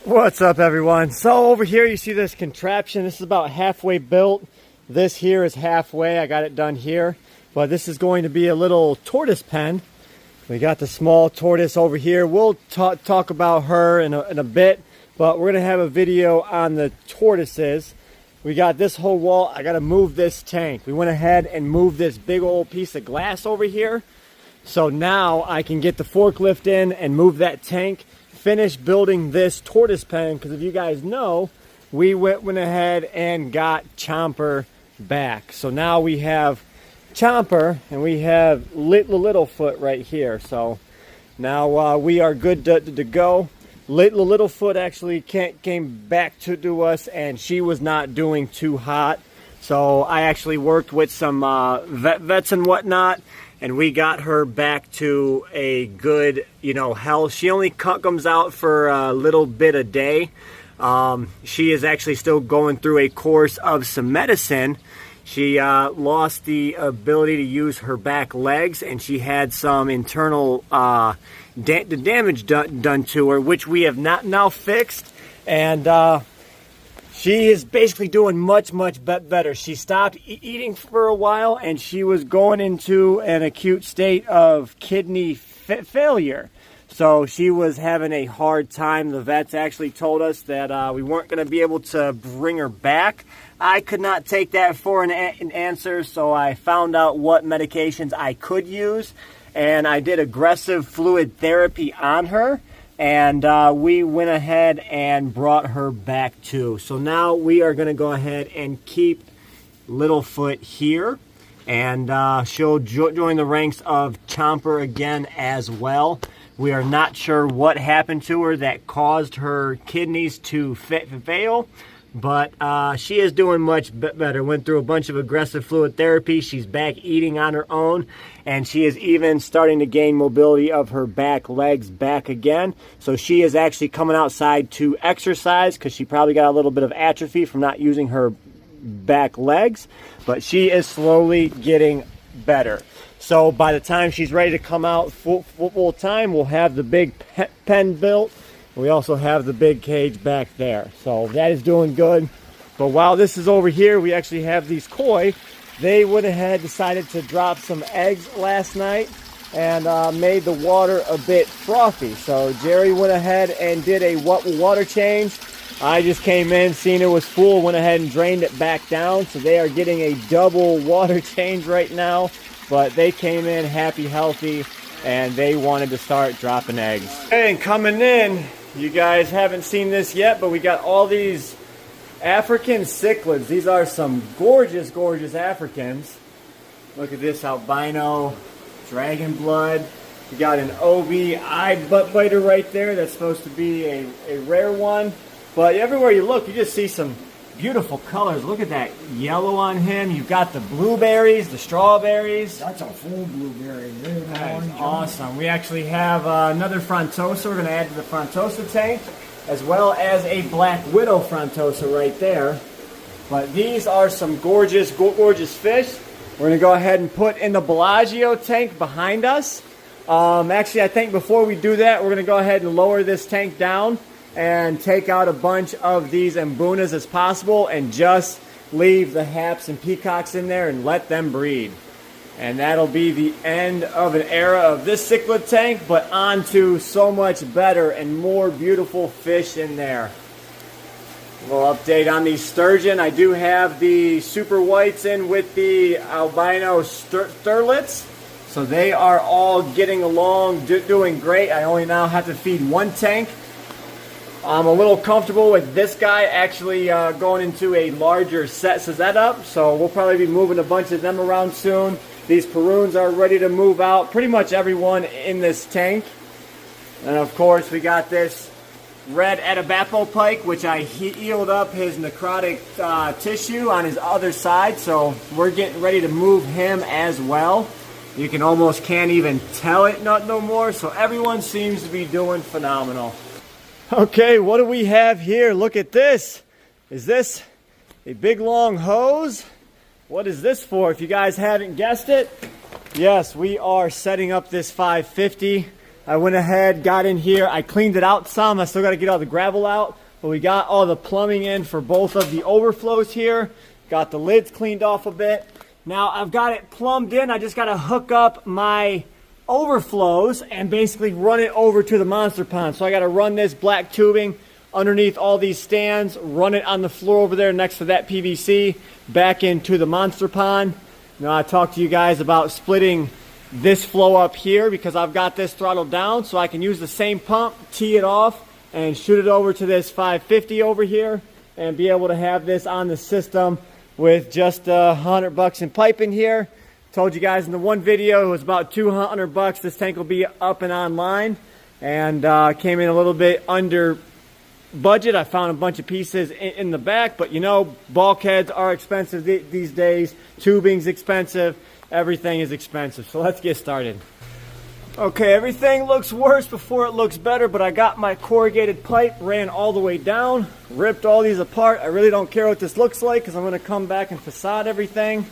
What's up, everyone? So over here you see this contraption. This is about halfway built. This here is halfway. I got it done here, but this is going to be a little tortoise pen. We got the small tortoise over here. We'll talk about her in a bit, but we're gonna have a video on the tortoises. We got this whole wall. I gotta move this tank. We went ahead and moved this big old piece of glass over here, so now I can get the forklift in and move that tank, finish building this tortoise pen, because if you guys know, we went ahead and got Chomper back. So now we have Chomper and we have Littlefoot right here. So now we are good to go. Littlefoot actually came back to us, and she was not doing too hot. So I actually worked with some vets and whatnot, and we got her back to a good, health. She only comes out for a little bit a day. She is actually still going through a course of some medicine. She lost the ability to use her back legs, and she had some internal damage done to her, which we have now fixed. And she is basically doing much better. She stopped eating for a while, and she was going into an acute state of kidney failure. So she was having a hard time. The vets actually told us that we weren't going to be able to bring her back. I could not take that for an answer, so I found out what medications I could use, and I did aggressive fluid therapy on her. And we went ahead and brought her back too. So now we are going to go ahead and keep Littlefoot here. And she'll join the ranks of Chomper again as well. We are not sure what happened to her that caused her kidneys to fail. But she is doing much better. Went through a bunch of aggressive fluid therapy. She's back eating on her own. And she is even starting to gain mobility of her back legs back again. So she is actually coming outside to exercise, because she probably got a little bit of atrophy from not using her back legs. But she is slowly getting better. So by the time she's ready to come out full time, we'll have the big pen built. We also have the big cage back there. So that is doing good. But while this is over here, we actually have these koi. They went ahead, decided to drop some eggs last night, and made the water a bit frothy. So Jerry went ahead and did a water change. I just came in, seen it was full, went ahead and drained it back down. So they are getting a double water change right now. But they came in happy, healthy, and they wanted to start dropping eggs. And coming in, you guys haven't seen this yet, but we got all these African cichlids. These are some gorgeous Africans. Look at this albino dragon blood. We got an OB eye butt biter right there. That's supposed to be a rare one. But everywhere you look, you just see some beautiful colors. Look at that yellow on him. You've got the blueberries, the strawberries. That's a full blueberry. That is awesome. We actually have another Frontosa we're going to add to the Frontosa tank, as well as a Black Widow Frontosa right there. But these are some gorgeous fish. We're going to go ahead and put in the Bellagio tank behind us. Actually, I think before we do that, we're going to go ahead and lower this tank down and take out a bunch of these Mbunas as possible, and just leave the haps and peacocks in there and let them breed. And that'll be the end of an era of this cichlid tank, but on to so much better and more beautiful fish in there. A little update on these sturgeon. I do have the super whites in with the albino sterlets. So they are all getting along, doing great. I only now have to feed one tank. I'm a little comfortable with this guy actually going into a larger setup, so we'll probably be moving a bunch of them around soon. These Peruns are ready to move out, pretty much everyone in this tank. And of course we got this red Atabapo pike, which I healed up his necrotic tissue on his other side, so we're getting ready to move him as well. You can almost can't even tell it no more, so everyone seems to be doing phenomenal. Okay, what do we have here? Look at this. Is this a big long hose? What is this for? If you guys haven't guessed it, yes, we are setting up this 550 I went ahead, got in here. I cleaned it out some. I still got to get all the gravel out. But we got all the plumbing in for both of the overflows here. Got the lids cleaned off a bit. Now I've got it plumbed in. I just got to hook up my overflows and basically run it over to the monster pond. So I got to run this black tubing underneath all these stands, run it on the floor over there next to that PVC back into the monster pond. Now I talked to you guys about splitting this flow up here because I've got this throttled down so I can use the same pump, tee it off, and shoot it over to this 550 over here and be able to have this on the system with just $100 in piping here. Told you guys in the one video it was about $200. This tank will be up and online, and came in a little bit under budget. I found a bunch of pieces in the back, but you know, bulkheads are expensive these days. Tubing's expensive. Everything is expensive. So let's get started. Okay, everything looks worse before it looks better, but I got my corrugated pipe, ran all the way down, ripped all these apart. I really don't care what this looks like because I'm going to come back and facade everything.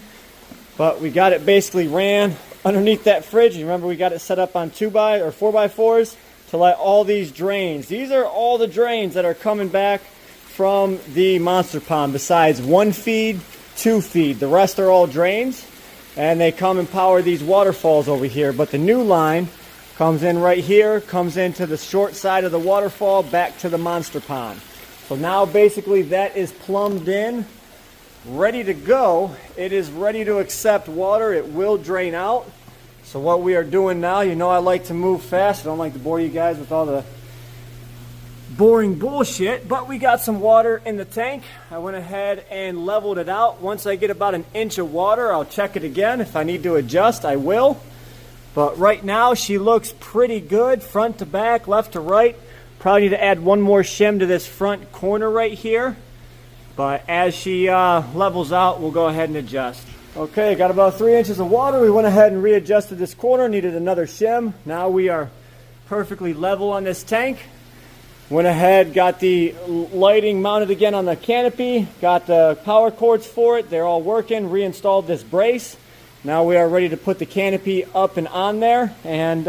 But we got it basically ran underneath that fridge. You remember we got it set up on 2x or 4x4s to let all these drains. These are all the drains that are coming back from the monster pond besides 1 feed, 2 feed. The rest are all drains. And they come and power these waterfalls over here. But the new line comes in right here, comes into the short side of the waterfall back to the monster pond. So now basically that is plumbed in, ready to go. It is ready to accept water. It will drain out. So what we are doing now, you know I like to move fast. I don't like to bore you guys with all the boring bullshit, but we got some water in the tank. I went ahead and leveled it out. Once I get about 1 inch of water, I'll check it again. If I need to adjust, I will. But right now, she looks pretty good, front to back, left to right. Probably need to add one more shim to this front corner right here. But as she levels out, we'll go ahead and adjust. Okay, got about 3 inches of water. We went ahead and readjusted this corner, needed another shim. Now we are perfectly level on this tank. Went ahead, got the lighting mounted again on the canopy, got the power cords for it. They're all working, reinstalled this brace. Now we are ready to put the canopy up and on there and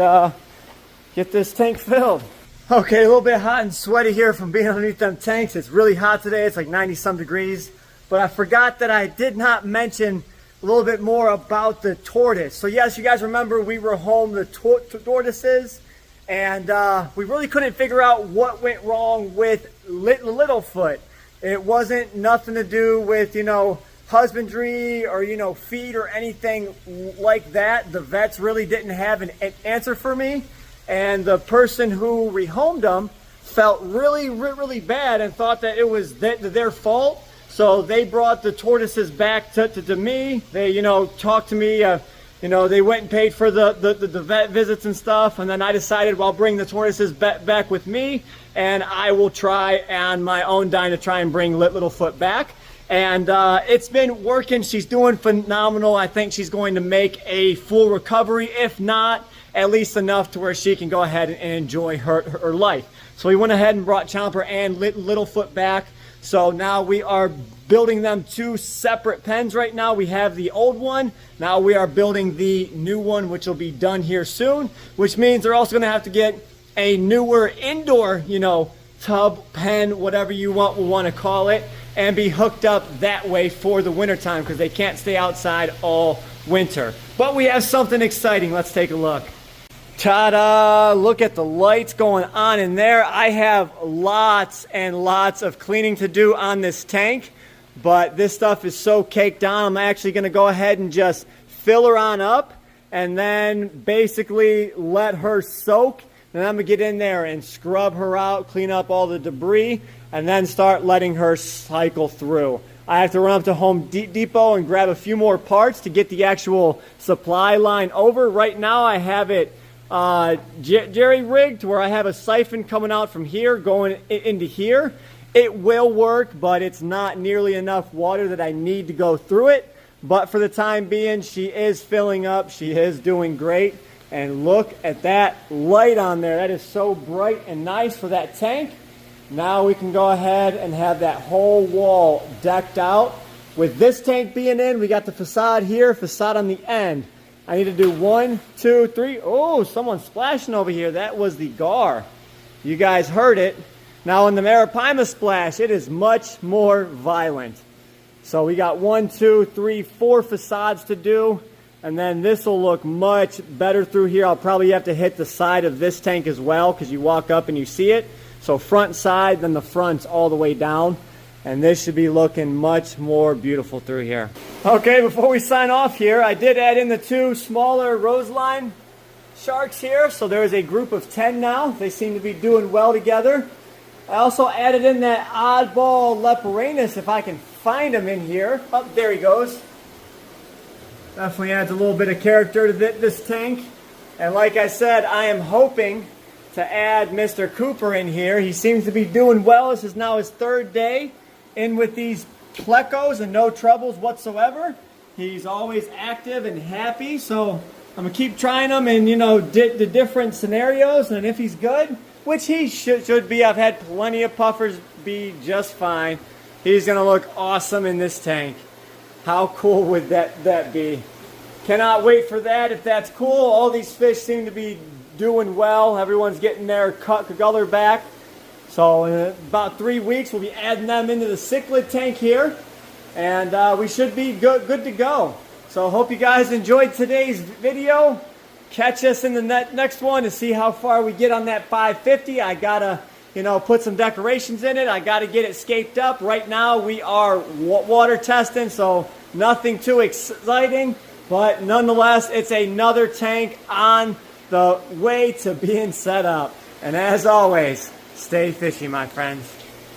get this tank filled. Okay, a little bit hot and sweaty here from being underneath them tanks. It's really hot today. It's like 90-some degrees. But I forgot that I did not mention a little bit more about the Tortoise. So yes, you guys remember we were home the tortoises. And we really couldn't figure out what went wrong with Littlefoot. It wasn't nothing to do with, you know, husbandry or, you know, feed or anything like that. The vets really didn't have an answer for me. And the person who rehomed them felt really bad and thought that it was their fault. So they brought the tortoises back to me. They, you know, talked to me. You know, they went and paid for the vet visits and stuff, and then I decided, well, I'll bring the tortoises back with me, and I will try on my own dime to try and bring Littlefoot back. And it's been working. She's doing phenomenal. I think she's going to make a full recovery, if not, at least enough to where she can go ahead and enjoy her life. So we went ahead and brought Chomper and Littlefoot back. So now we are building them 2 separate pens right now. We have the old one. Now we are building the new one, which will be done here soon, which means they're also going to have to get a newer indoor, you know, tub, pen, whatever you want to call it, and be hooked up that way for the wintertime because they can't stay outside all winter. But we have something exciting. Let's take a look. Ta-da! Look at the lights going on in there. I have lots and lots of cleaning to do on this tank, but this stuff is so caked on. I'm actually going to go ahead and just fill her on up and then basically let her soak. Then I'm going to get in there and scrub her out, clean up all the debris, and then start letting her cycle through. I have to run up to Home Depot and grab a few more parts to get the actual supply line over. Right now I have it jerry-rigged to where I have a siphon coming out from here going into here. It will work, but it's not nearly enough water that I need to go through it. But for the time being, she is filling up. She is doing great. And look at that light on there. That is so bright and nice for that tank. Now we can go ahead and have that whole wall decked out. With this tank being in, we got the facade here, facade on the end. I need to do 1, 2, 3. Oh, someone's splashing over here. That was the gar. You guys heard it. Now in the Maripima splash, it is much more violent. So we got 1, 2, 3, 4 facades to do. And then this will look much better through here. I'll probably have to hit the side of this tank as well because you walk up and you see it. So front side, then the front's all the way down. And this should be looking much more beautiful through here. Okay, before we sign off here, I did add in the 2 smaller roseline sharks here. So there is a group of 10 now. They seem to be doing well together. I also added in that oddball Leporanus if I can find him in here. Oh, there he goes. Definitely adds a little bit of character to this tank. And like I said, I am hoping to add Mr. Cooper in here. He seems to be doing well. This is now his 3rd day in with these plecos and no troubles whatsoever. He's always active and happy. So I'm going to keep trying him and, you know, the different scenarios. And if he's good, which he should be, I've had plenty of puffers be just fine. He's going to look awesome in this tank. How cool would that be? Cannot wait for that. If that's cool, all these fish seem to be doing well. Everyone's getting their color back. So in about 3 weeks, we'll be adding them into the cichlid tank here. And we should be good to go. So I hope you guys enjoyed today's video. Catch us in the next one to see how far we get on that 550. I gotta, you know, put some decorations in it. I gotta get it scaped up. Right now we are water testing, so nothing too exciting. But nonetheless, it's another tank on the way to being set up. And as always, stay fishy, my friends.